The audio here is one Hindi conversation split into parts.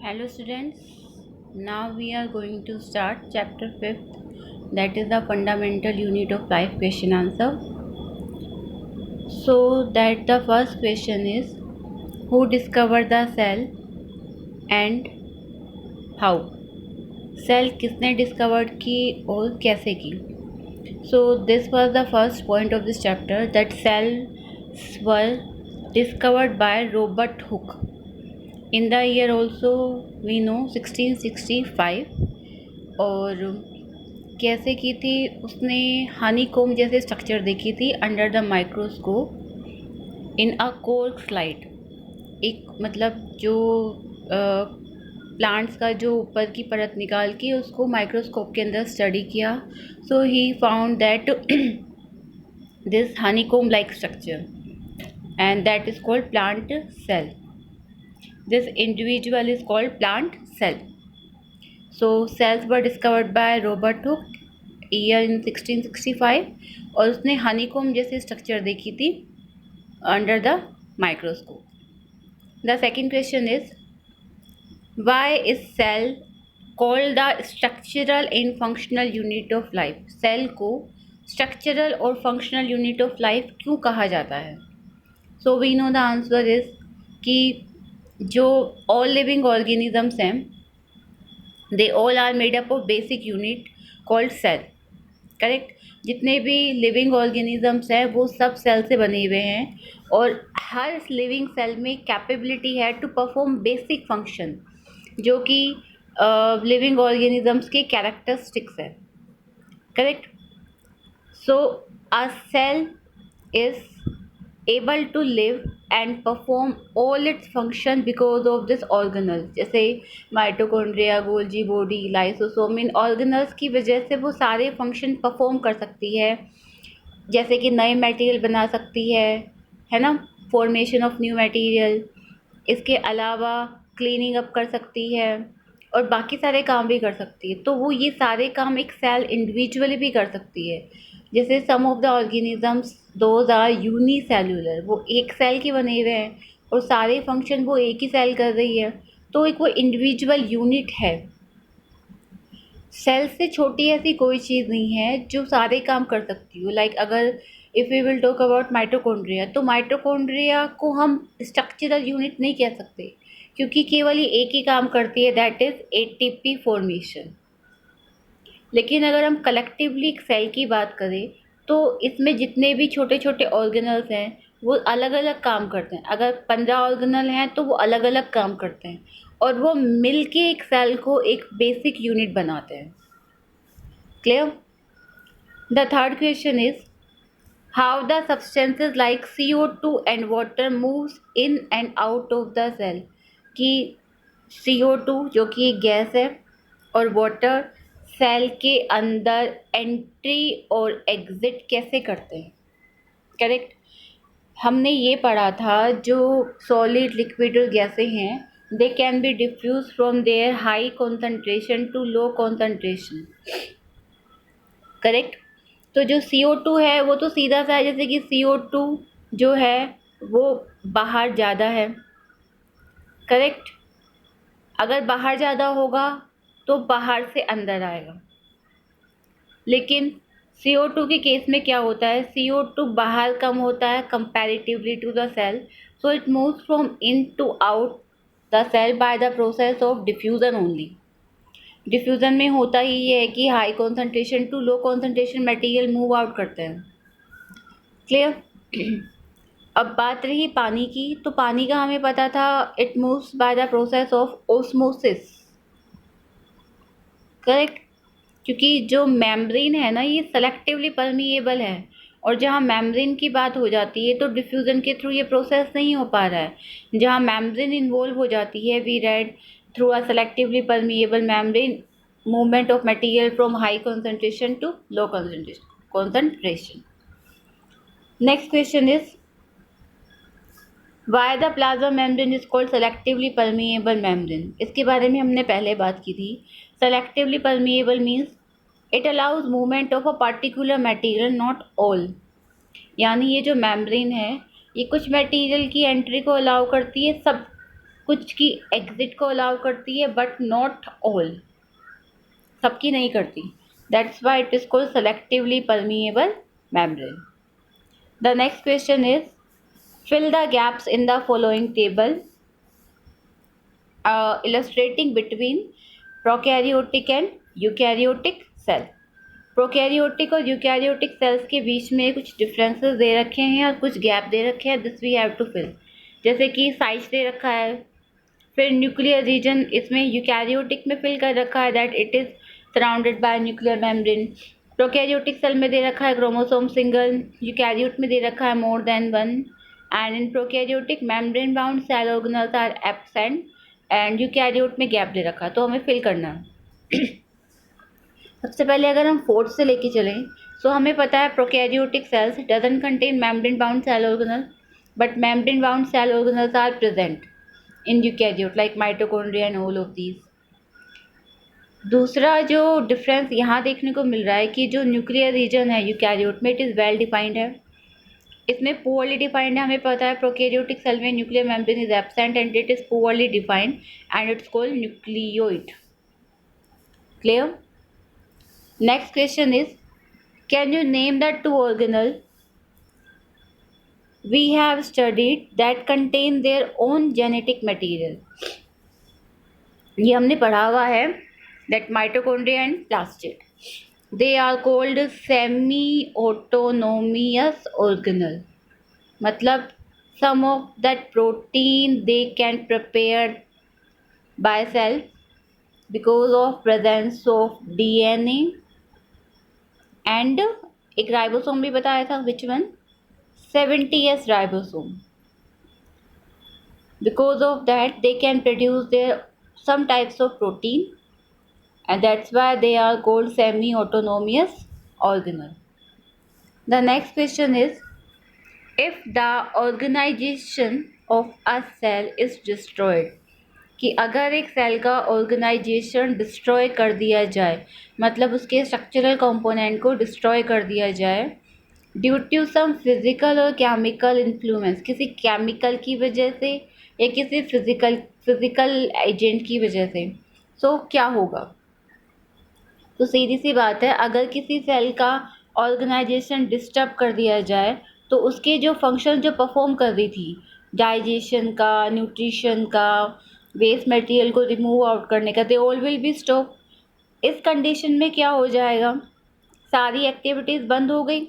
Hello students, now we are going to start chapter 5th, that is the fundamental unit of life question answer. So that the first question is, who discovered the cell and how? Cell किसने discovered की और कैसे की? So this was the first point of this chapter, that cells were discovered by Robert Hooke in the year also we know 1665। और कैसे की थी उसने? हनी कोम जैसे स्ट्रक्चर देखी थी under the microscope in a cork slide. एक मतलब जो प्लांट्स का जो ऊपर की परत निकाल के उसको माइक्रोस्कोप के अंदर स्टडी किया। So he found that this honeycomb like structure and that is called plant cell. This individual is called plant cell. So cells were discovered by Robert Hooke year in 1665 और उसने हनीकॉम जैसे स्ट्रक्चर देखी थी under the microscope. The second question is, why is cell called the structural and functional unit of life? Cell को स्ट्रक्चरल और फंक्शनल यूनिट ऑफ लाइफ क्यों कहा जाता है? So we know the answer is कि जो ऑल लिविंग ऑर्गेनिजम्स हैं, they all are made up of basic unit called cell, correct? जितने भी लिविंग ऑर्गेनिजम्स हैं वो सब सेल से बने हुए हैं और हर लिविंग सेल में कैपेबिलिटी है टू परफॉर्म बेसिक फंक्शन जो कि लिविंग ऑर्गेनिजम्स के कैरेक्टरिस्टिक्स है, correct? So a cell is able to live and perform all its function because of this organelle, जैसे माइटोकॉन्ड्रिया, गोल्जी बॉडी, लाइसोसोम, इन ऑर्गेनल्स की वजह से वो सारे फंक्शन परफॉर्म कर सकती है, जैसे कि नए मटेरियल बना सकती है ना, फॉर्मेशन ऑफ न्यू मटेरियल। इसके अलावा क्लीनिंग अप कर सकती है और बाकी सारे काम भी कर सकती है। तो वो ये सारे काम एक सेल इंडिविजुअली भी कर सकती है। जैसे some of the organisms those are unicellular, वो एक सेल के बने हुए हैं और सारे फंक्शन वो एक ही सेल कर रही है, तो एक वो इंडिविजुअल यूनिट है। सेल से छोटी ऐसी कोई चीज़ नहीं है जो सारे काम कर सकती हो। लाइक अगर if we will talk about mitochondria, तो माइटोकॉन्ड्रिया को हम स्ट्रक्चरल यूनिट नहीं कह सकते क्योंकि केवल ही एक ही काम करती है, दैट इज़ एटीपी फॉर्मेशन। लेकिन अगर हम कलेक्टिवली एक सेल की बात करें तो इसमें जितने भी छोटे छोटे ऑर्गेनल्स हैं वो अलग अलग काम करते हैं। अगर 15 ऑर्गेनल हैं तो वो अलग अलग काम करते हैं और वो मिल के एक सेल को एक बेसिक यूनिट बनाते हैं। Clear? The third question is, how the substances like CO2 and water moves in and out of the cell? कि CO2 जो कि एक गैस है और वाटर सेल के अंदर एंट्री और एग्जिट कैसे करते हैं, करेक्ट? हमने ये पढ़ा था जो सॉलिड, लिक्विड और गैसें हैं, they can be diffuse from their high concentration to low concentration, correct? तो जो CO2 है वो तो सीधा सा है, जैसे कि CO2 जो है वो बाहर ज़्यादा है, करेक्ट? अगर बाहर ज़्यादा होगा तो बाहर से अंदर आएगा। लेकिन CO2 के केस में क्या होता है, CO2 बाहर कम होता है comparatively to the cell, so it moves from in to out the cell by the process of diffusion only. Diffusion में होता ही ये है कि high concentration to low concentration material move out करते हैं। क्लियर? अब बात रही पानी की, तो पानी का हमें पता था it moves bye the process of osmosis, correct? क्योंकि जो मेम्ब्रेन है ना ये सेलेक्टिवली परमिएबल है और जहाँ मेम्ब्रेन की बात हो जाती है तो डिफ्यूज़न के थ्रू ये प्रोसेस नहीं हो पा रहा है। जहाँ मेम्ब्रेन इन्वॉल्व हो जाती है, we read through a selectively permeable membrane movement of material from high concentration to low concentration. Next question is, why the plasma membrane is called selectively permeable membrane? इसके बारे में हमने पहले बात की थी। Selectively permeable means it allows movement of a particular material, not all. यानी ये जो मेम्ब्रेन है ये कुछ मटेरियल की एंट्री को अलाउ करती है, सब कुछ की एग्जिट को अलाउ करती है बट नॉट ऑल, सबकी नहीं करती. That's why it is called selectively permeable membrane. The next question is fill the gaps in the following table illustrating between prokaryotic and eukaryotic cell. Prokaryotic और यूकैरियोटिक सेल्स के बीच में कुछ डिफरेंसेस दे रखे हैं और कुछ गैप दे रखे हैं. This we have to fill. जैसे कि साइज दे रखा है, फिर न्यूक्लियर रीजन इसमें यूकैरियोटिक में फिल कर रखा है that it is surrounded by nuclear membrane. Prokaryotic cell में दे रखा है क्रोमोसोम सिंगल, यूकैरियोट में दे रखा है more than one. And in prokaryotic membrane bound cell organelles are absent and eukaryote में गैप दे रखा है, तो हमें फिल करना है. सबसे पहले अगर हम फोर्थ से लेके चलें तो हमें पता है prokaryotic cells doesn't contain membrane bound cell organelle but membrane bound cell organelles are present in eukaryote like mitochondria and all of these. दूसरा जो डिफरेंस यहाँ देखने को मिल रहा है कि जो न्यूक्लियर रीजन है यूकैरियोट में इट इज़ वेल डिफाइंड है, इसमें पुअरली डिफाइंड है. हमें पता है प्रोकैरियोटिक सेल में nuclear membrane is absent and it is poorly defined and it's called nucleoid. Clear. Next question is, can you name the two organelles we have studied that contain their own genetic material? ये हमने पढ़ा हुआ है that mitochondria and plastid. They are called semi-autonomous organelle. मतलब some of that protein they can prepare by self because of presence of DNA. And एक राइबोसोम भी बताया था, which one? 70S ribosome. Because of that they can produce their some types of protein and that's why they are called semi-autonomous organelle. The next question is, if the organization of a cell is destroyed, कि अगर एक सेल का ऑर्गेनाइजेशन डिस्ट्रॉय कर दिया जाए, मतलब उसके स्ट्रक्चरल कंपोनेंट को डिस्ट्रॉय कर दिया जाए ड्यू टू सम फिजिकल और केमिकल इन्फ्लुएंस, किसी केमिकल की वजह से या किसी फिजिकल एजेंट की वजह से, सो क्या होगा? तो सीधी सी बात है, अगर किसी सेल का ऑर्गेनाइजेशन डिस्टर्ब कर दिया जाए तो उसके जो फंक्शन जो परफॉर्म कर रही थी, डाइजेशन का, न्यूट्रिशन का, वेस्ट मटेरियल को रिमूव आउट करने का, they all will be stop. इस कंडीशन में क्या हो जाएगा? सारी एक्टिविटीज़ बंद हो गई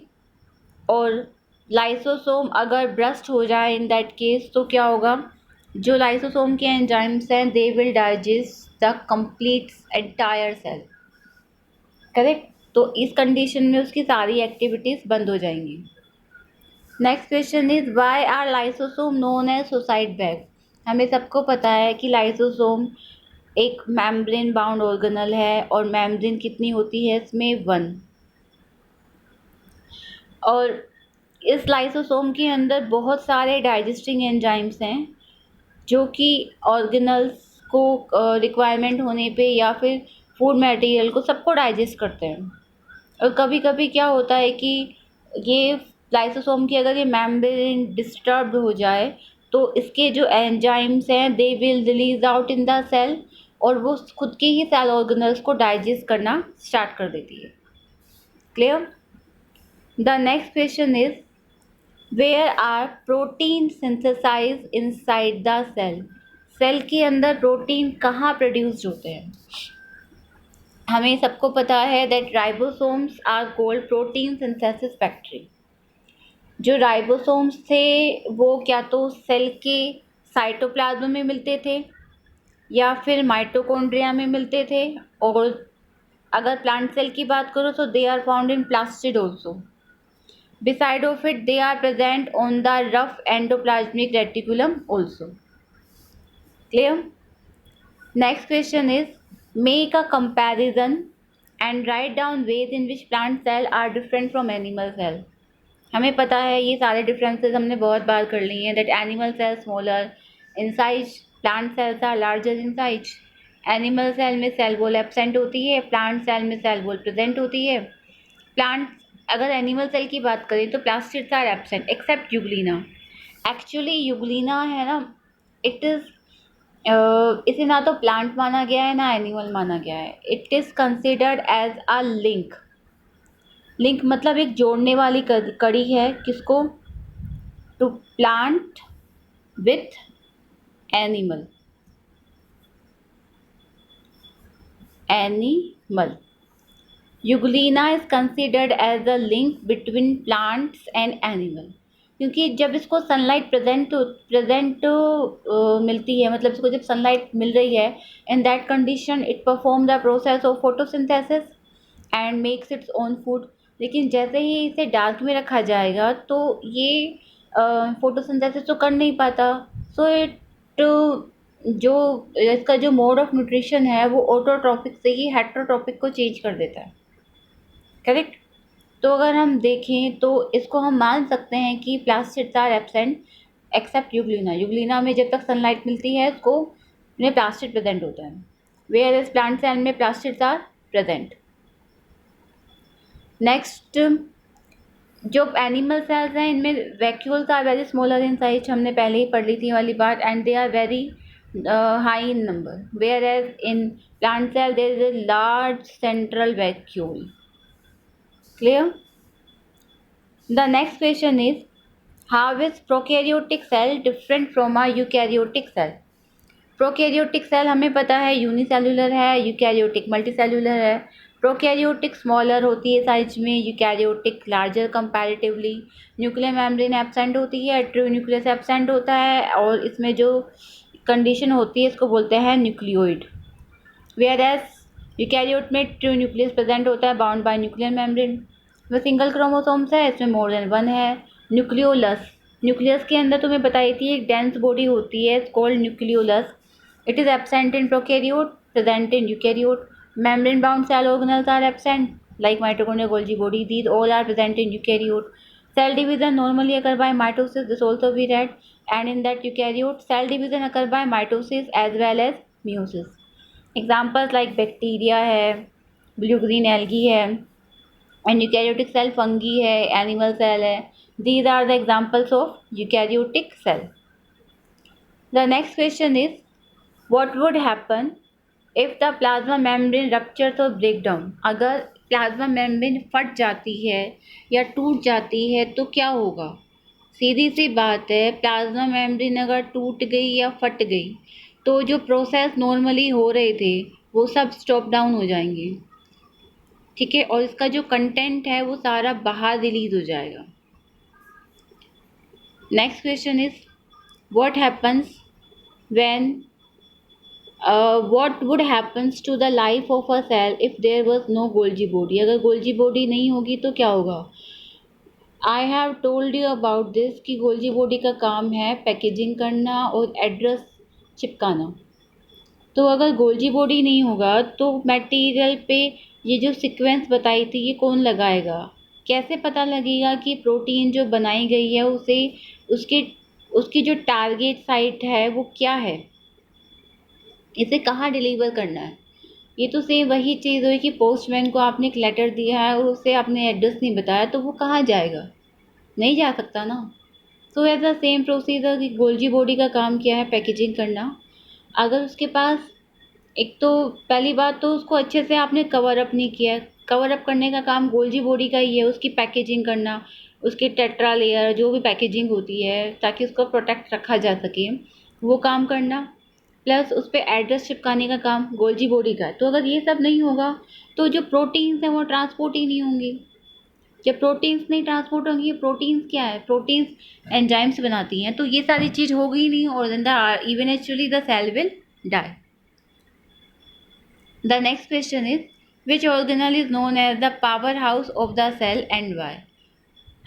और लाइसोसोम अगर ब्रस्ट हो जाए इन दैट केस तो क्या होगा? जो लाइसोसोम के एंजाइम्स हैं they will digest the complete entire cell. Correct. तो इस कंडीशन में उसकी सारी एक्टिविटीज़ बंद हो जाएंगी. Next question is, why are lysosome known as suicide bag? हमें सबको पता है कि लाइसोसोम एक मेम्ब्रेन बाउंड ऑर्गेनल है और मेम्ब्रेन कितनी होती है इसमें? 1. और इस लाइसोसोम के अंदर बहुत सारे डाइजेस्टिंग एंजाइम्स हैं जो कि ऑर्गेनल्स को रिक्वायरमेंट होने पे या फिर फूड मटेरियल को सबको डाइजेस्ट करते हैं. और कभी कभी क्या होता है कि ये लाइसोसोम की अगर ये मेम्ब्रेन डिस्टर्ब हो जाए तो इसके जो एंजाइम्स हैं they will release out in the cell और वो खुद के ही सेल ऑर्गेनल्स को डाइजेस्ट करना स्टार्ट कर देती है. Clear. The next question is, where are protein synthesize inside the cell? Cell के अंदर प्रोटीन कहाँ प्रोड्यूस्ड होते हैं? हमें सबको पता है that ribosomes are called protein synthesis factory. जो राइबोसोम्स थे वो क्या तो सेल के साइटोप्लाज्म में मिलते थे या फिर माइटोकॉन्ड्रिया में मिलते थे, और अगर प्लांट सेल की बात करो तो they are found in plastid also. Beside of it, they are present on the rough endoplasmic reticulum also. Clear? Next question is, make a comparison and write down ways in which plant cell are different from animal cell. हमें पता है ये सारे differences हमने बहुत बार कर लिए हैं, that animal cell smaller in size, plant cells are larger in size. Animal cell में cell wall absent होती है, plant cell में cell wall present होती है. प्लांट अगर एनिमल सेल की बात करें तो plastids are absent except Euglena. Actually Euglena है ना, इट इज़ इसे ना तो प्लांट माना गया है ना एनिमल माना गया है. It is considered as a link. Link मतलब एक जोड़ने वाली कड़ी है. किसको? To plant with animal. Animal. Euglena is considered as a link between plants and animal. क्योंकि जब इसको सनलाइट प्रेजेंट मिलती है, मतलब इसको जब सनलाइट मिल रही है, in that condition it perform the process of photosynthesis and makes its own food. लेकिन जैसे ही इसे डार्क में रखा जाएगा तो ये फोटोसिंथेसिस तो कर नहीं पाता. सो इट जो इसका जो मोड ऑफ न्यूट्रिशन है वो ऑटोट्रॉपिक से ही हेट्रोट्रॉपिक को चेंज कर देता है. करेक्ट. तो अगर हम देखें तो इसको हम मान सकते हैं कि plastids are absent except Euglena. Euglena में जब तक सनलाइट मिलती है उसको में प्लास्टिड प्रेजेंट होता है. वेयर एज प्लांट सेल में प्लास्टिड्स आर प्रेजेंट. नेक्स्ट, जो एनिमल सेल्स हैं इनमें vacuoles are very smaller in size. हमने पहले ही पढ़ ली थी वाली बात. And they are very high in number. Whereas in plant cell there is a large central vacuole. Clear? The next question is, how is prokaryotic cell different from a eukaryotic cell? Prokaryotic cell हमें पता है यूनिसेल्युलर है, यूकैरियोटिक मल्टीसेल्युलर है. प्रोकैरियोटिक स्मॉलर होती है साइज में, eukaryotic larger comparatively. Nuclear membrane absent होती है, ट्रू न्यूक्लियस एब्सेंट होता है, और इसमें जो कंडीशन होती है इसको बोलते हैं न्यूक्लियोइड. वेयर एज यूकैरियोट में ट्रू न्यूक्लियस प्रेजेंट होता है बाउंड बाय न्यूक्लियर मेम्ब्रेन. वो सिंगल क्रोमोसोम्स है, इसमें मोर देन वन है. न्यूक्लियोलस. न्यूक्लियस के अंदर तुम्हें बताई थी एक डेंस बॉडी होती है called nucleolus. It is absent in prokaryote, present in eukaryote. Membrane bound cell organelles are absent like mitochondria, Golgi body. These all are present in eukaryote. Cell division normally occur by mitosis. This also we read. And in that eukaryote, cell division occur by mitosis as well as meiosis. Examples like bacteria है, blue green algae है, and eukaryotic cell fungi है, animal cell है. These are the examples of eukaryotic cell. The next question is, what would happen if the plasma membrane ruptures or break down? अगर प्लाज्मा मेम्ब्रेन फट जाती है या टूट जाती है तो क्या होगा? सीधी सी बात है, प्लाज्मा मेम्ब्रेन अगर टूट गई या फट गई तो जो प्रोसेस नॉर्मली हो रहे थे वो सब स्टॉप डाउन हो जाएंगे. ठीक है. और इसका जो कंटेंट है वो सारा बाहर रिलीज हो जाएगा. Next question is, what happens when what would happens to the life of a cell if there was no Golgi body? अगर Golgi body नहीं होगी तो क्या होगा? I have told you about this कि Golgi body का काम है पैकेजिंग करना और एड्रेस चिपकाना. तो अगर गोल्जी बॉडी नहीं होगा तो मटेरियल पे ये जो सीक्वेंस बताई थी ये कौन लगाएगा? कैसे पता लगेगा कि प्रोटीन जो बनाई गई है उसे उसकी उसकी जो टारगेट साइट है वो क्या है, इसे कहाँ डिलीवर करना है? ये तो सेम वही चीज़ हुई कि पोस्टमैन को आपने एक लेटर दिया है और उसे आपने एड्रेस नहीं बताया तो वो कहाँ जाएगा? नहीं जा सकता ना. तो एज अ सेम प्रोसीजर कि गोल्जी बॉडी का काम क्या है? पैकेजिंग करना. अगर उसके पास, एक तो पहली बात तो उसको अच्छे से आपने कवर अप नहीं किया. कवर अप करने का काम गोल्जी बॉडी का ही है, उसकी पैकेजिंग करना, उसकी टेट्रा लेयर जो भी पैकेजिंग होती है ताकि उसको प्रोटेक्ट रखा जा सके वो काम करना, प्लस उस पर एड्रेस चिपकाने का काम गोल्जी बॉडी का है. तो अगर ये सब नहीं होगा तो जो प्रोटीन्स हैं वो ट्रांसपोर्ट ही नहीं होंगी. जब प्रोटीन्स नहीं ट्रांसपोर्ट होंगी, प्रोटीन्स क्या है? प्रोटीन्स एंजाइम्स बनाती हैं. तो ये सारी चीज़ होगी ही नहीं और eventually the cell will die. The next question is, which organelle is known as the powerhouse of the cell and why?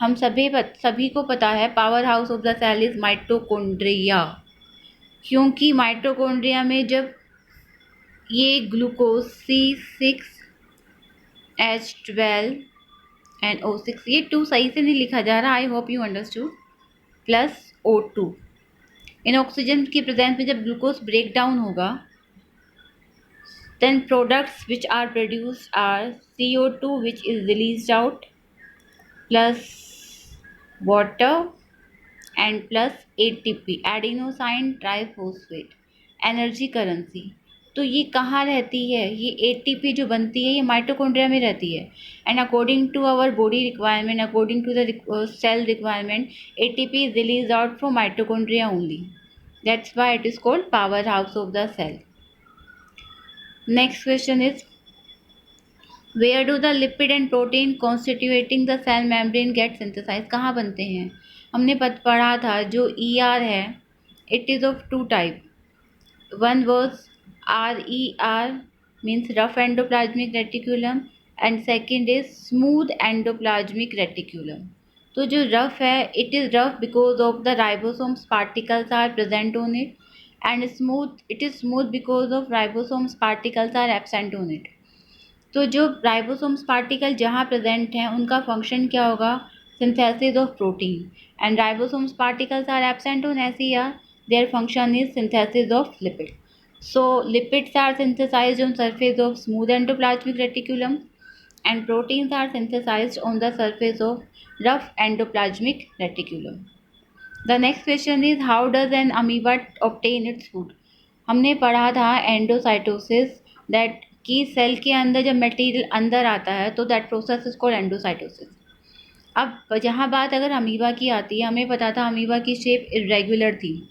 हम सभी को पता है powerhouse of the cell is mitochondria. क्योंकि माइटोकॉन्ड्रिया में जब ये ग्लूकोज C6H12 एंड O6, ये 2 सही से नहीं लिखा जा रहा, I hope you understood, plus O2, in oxygen की प्रेजेंस में जब ग्लूकोज ब्रेक डाउन होगा then products which are produced are CO2 which is released out plus water and plus ATP, adenosine triphosphate. Energy currency. तो ये कहाँ रहती है, ये एटीपी जो बनती है ये माइटोकॉन्ड्रिया में रहती है। And according to our body requirement, according to the cell requirement, ATP is release out from mitochondria only. That's why it is called powerhouse of the cell. Next question is, where do the lipid and protein constituting the cell membrane get synthesize, कहाँ बनते हैं? हमने पढ़ा था जो ER है, it is of two type. One was RER, means rough endoplasmic reticulum, and second is smooth endoplasmic reticulum. तो जो rough है, it is rough because of the ribosomes particles are present on it, and smooth, it is smooth because of ribosomes particles are absent on it. तो जो राइबोसोम्स पार्टिकल जहाँ प्रेजेंट हैं उनका फंक्शन क्या होगा? Synthesis of protein. And ribosomes particles are absent on SER, their function is synthesis of lipid. So lipids are synthesized on surface of smooth endoplasmic reticulum and proteins are synthesized on the surface of rough endoplasmic reticulum. The next question is, how does an amoeba obtain its food? हमने पढ़ा था एंडोसाइटोसिस, दैट कि सेल के अंदर जब मटेरियल अंदर आता है तो that process is called endocytosis. अब जहाँ बात अगर अमीबा की आती है, हमें पता था अमीबा की शेप इरेगुलर थी।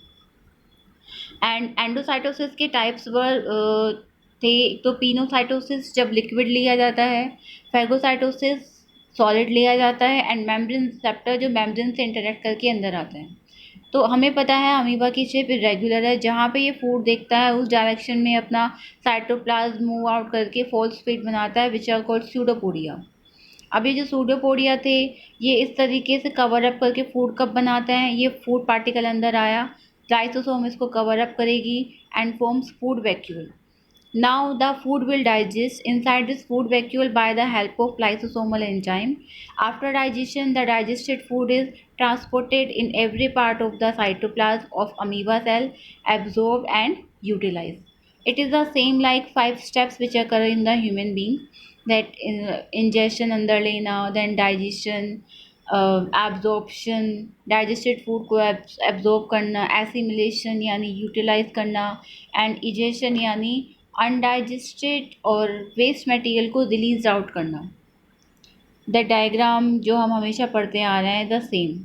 एंड एंडोसाइटोसिस के टाइप्स वर थे, तो पिनोसाइटोसिस जब लिक्विड लिया जाता है, फैगोसाइटोसिस सॉलिड लिया जाता है, एंड मेम्ब्रेन रिसेप्टर जो मेम्ब्रेन से इंटरेक्ट करके अंदर आता है। तो हमें पता है अमीबा की शेप इरेगुलर है, जहाँ पे ये फूड देखता है उस डायरेक्शन में अपना साइटोप्लाज्म मूव आउट करके फॉल्स फीड बनाता है, विच आर कॉल्ड स्यूडोपोडिया। अब ये जो सूडोपोडिया थे, ये इस तरीके से कवर अप करके फूड कब बनाते हैं? ये फूड पार्टिकल अंदर आया, लाइसोसोम इसको कवर अप करेगी and forms food vacuole. Now the food will digest inside this food vacuole by the help of lysosomal enzyme. After digestion, the digested food is transported in every part of the cytoplasm of amoeba cell, absorbed and utilized. It is the same like 5 steps which occur in the human being, that ingestion अंदर लेना, then digestion, absorption, digested food को एब्जॉर्ब करना, एसिमिलेशन यानी यूटिलाइज करना, एंड इजेशन यानी अनडाइजेस्टेड और वेस्ट मटेरियल को रिलीज आउट करना। द डायग्राम जो हम हमेशा पढ़ते आ रहे हैं, the same.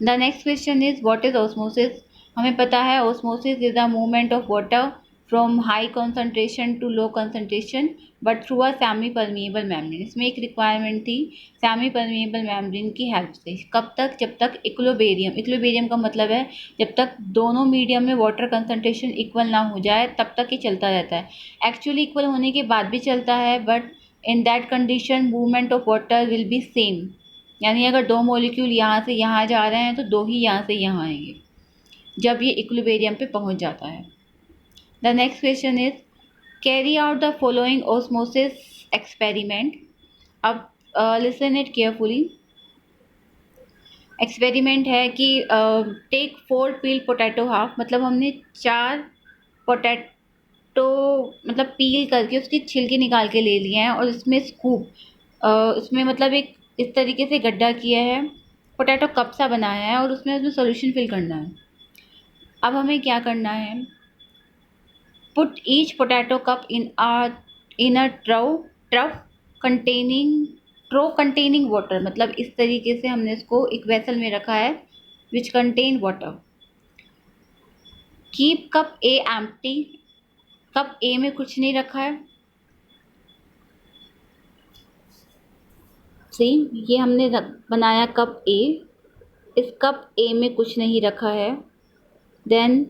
The next question is, what is osmosis? हमें पता है osmosis is the movement of water from high concentration to low concentration but through a semipermeable membrane. इसमें एक रिक्वायरमेंट थी सेमी परमिएबल मेम्ब्रेन की हेल्प से। कब तक? जब तक इक्विलिब्रियम, इक्विलिब्रियम का मतलब है जब तक दोनों मीडियम में वाटर कंसंट्रेशन इक्वल ना हो जाए तब तक ये चलता रहता है। एक्चुअली इक्वल होने के बाद भी चलता है, but in that condition movement of water will be same, यानी अगर दो मॉलिक्यूल यहाँ से यहाँ जा रहे हैं तो दो ही यहाँ से यहाँ आएंगे जब ये इक्विलिब्रियम पे पहुँच जाता है। The next question is, carry out the following osmosis experiment. अब लिसन इट केयरफुली। एक्सपेरिमेंट है कि टेक 4 पील पोटैटो हाफ, मतलब हमने 4 पोटैटो मतलब पील करके उसकी छिलके निकाल के ले लिए हैं और इसमें स्कूप, इसमें मतलब एक इस तरीके से गड्ढा किया है, पोटैटो कप सा बनाया है और उसमें सॉल्यूशन फिल करना है। अब हमें क्या करना है? पुट ईच पोटैटो कप इन अ ट्रफ कंटेनिंग वाटर, मतलब इस तरीके से हमने इसको एक वेसल में रखा है which contain water. Keep cup A empty, cup A में कुछ नहीं रखा है। सेम ये हमने बनाया कप ए, इस कप ए में कुछ नहीं रखा है। देन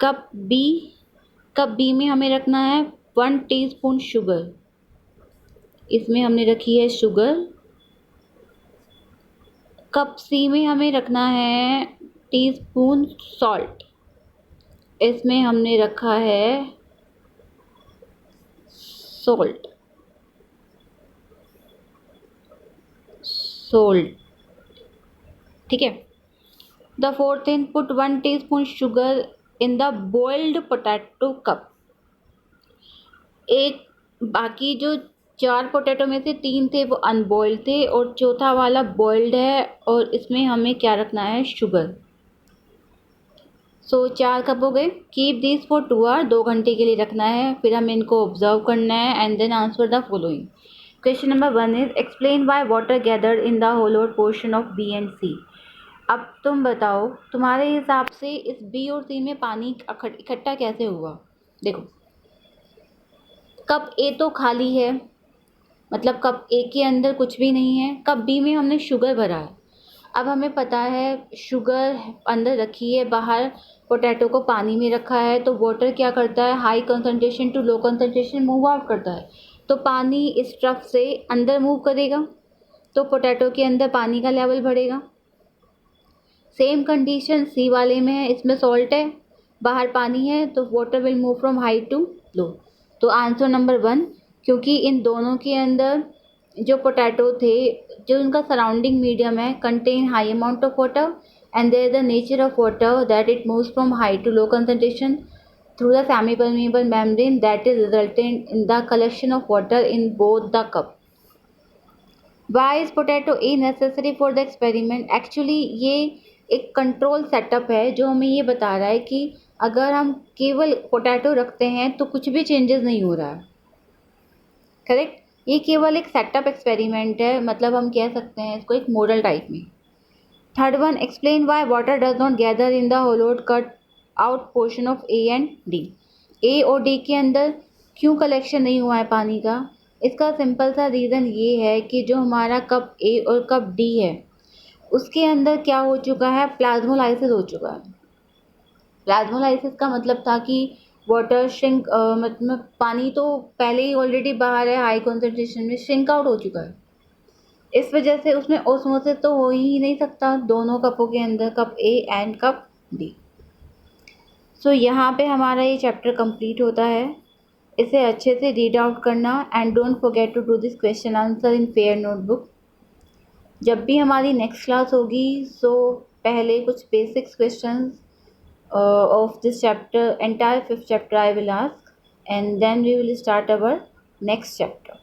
कप बी में हमें रखना है 1 टीस्पून शुगर, इसमें हमने रखी है शुगर। कप सी में हमें रखना है टीस्पून सॉल्ट, इसमें हमने रखा है सोल्ट। ठीक है। The fourth thing, put 1 teaspoon sugar in the boiled potato cup. एक बाकी जो 4 पोटैटो में से 3 थे वो अनबॉइल्ड थे और चौथा वाला बॉइल्ड है और इसमें हमें क्या रखना है? शुगर। सो 4 कप हो गए। कीप दिस फॉर 2 आवर, 2 घंटे के लिए रखना है, फिर हमें इनको ऑब्जर्व करना है and then answer the following. Question number 1 is explain why water gathered in the hollowed portion of B and C. अब तुम बताओ तुम्हारे हिसाब से इस बी और सी में पानी इकट्ठा कैसे हुआ। देखो, कप ए तो खाली है, मतलब कप ए के अंदर कुछ भी नहीं है। कप बी में हमने शुगर भरा है। अब हमें पता है शुगर अंदर रखी है, बाहर पोटैटो को पानी में रखा है, तो वाटर क्या करता है, high concentration to low concentration move out करता है। तो पानी इस ट्रफ से अंदर मूव करेगा, तो पोटैटो के अंदर पानी का लेवल बढ़ेगा। सेम कंडीशन सी वाले में है, इसमें सॉल्ट है, बाहर पानी है, तो water will move from high to low. तो आंसर नंबर 1, क्योंकि इन दोनों के अंदर जो पोटैटो थे, जो उनका सराउंडिंग मीडियम है, contain high amount of water and there the nature of water that it moves from high to low concentration through the semi-permeable membrane that is resultant in the collection of water in both the cup. Why is potato A necessary for the experiment? Actually ये एक कंट्रोल सेटअप है जो हमें ये बता रहा है कि अगर हम केवल पोटैटो रखते हैं तो कुछ भी चेंजेस नहीं हो रहा है। करेक्ट, ये केवल एक सेटअप एक्सपेरिमेंट है, मतलब हम कह सकते हैं इसको एक मॉडल टाइप में। Third one, explain why water does not gather in the hollowed cut out portion of A and D. A और डी के अंदर क्यों कलेक्शन नहीं हुआ है पानी का। इसका सिंपल सा रीज़न ये है कि जो हमारा कप ए और कप डी है उसके अंदर क्या हो चुका है, प्लाज्मोलाइसिस हो चुका है। प्लाज्मोलाइसिस का मतलब था कि वाटर श्रिंक, मतलब पानी तो पहले ही ऑलरेडी बाहर है, हाई कॉन्सेंट्रेशन में श्रिंक आउट हो चुका है। इस वजह से उसमें ओस्मोसिस तो हो ही नहीं सकता दोनों कपों के अंदर, cup A and cup D. So यहाँ पे हमारा ये चैप्टर कंप्लीट होता है। इसे अच्छे से रीड आउट करना and don't forget to do this question answer in fair notebook. जब भी हमारी नेक्स्ट क्लास होगी सो पहले कुछ basics questions of this chapter, entire 5th chapter I will ask, and then we will start our next chapter.